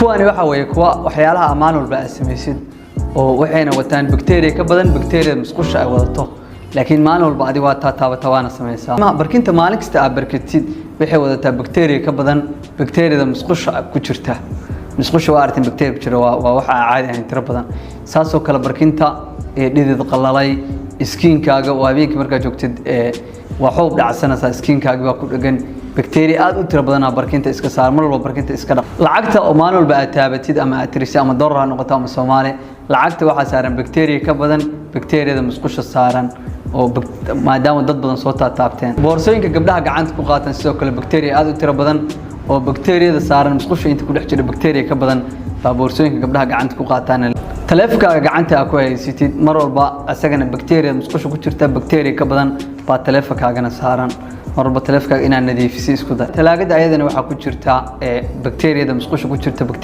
kuwani waxa weeye kuwa waxyaalaha amaan walba sameeysid oo waxayna wataan bacteria ka badan bacteria musqusha ay wadato laakiin maalin walba adiga waa taabata waana sameeysaa ma barkinta maalin kasta aad barkatid waxay wadataa bacteria ka badan bacteria musqusha ku jirta musqusha waa artin bacteria jira waa waxa caadi ah inta badan saasoo kala barkinta ee dhidid qalalay iskiinkaaga oo habeenkii markaa joogtid waa xoob dhacsanaysa iskiinkaaga waa ku dhagan bacteria aad u tiro badan barkinta iska saar mar walba barkinta iska dhaq lacagta oo maalin walba aad taabatid ama aad tirisi ama dollar ha noqoto ama Soomaali lacagta waxa saaran bacteria ka badan bacteria musqusha saaran oo maadaama dad badan soo taabteen boorsooyinka gabdhaha gacanta ku qaatan sidoo kale bacteria aad u tiro badan oo bacteria saaran musqusha inta ku dhex jira bacteria ka badan boorsooyinka gabdhaha gacanta ku qaataan taleefankaaga gacanta ku haysatid mar walba asagana bacteria musqusha ku jirta bacteria ka badan baa taleefankaagana saaran mar walba taleefankaaga inaad nadiifiso isku day talaagada ayadana waxa ku jirta bacteria musqusha ku jirta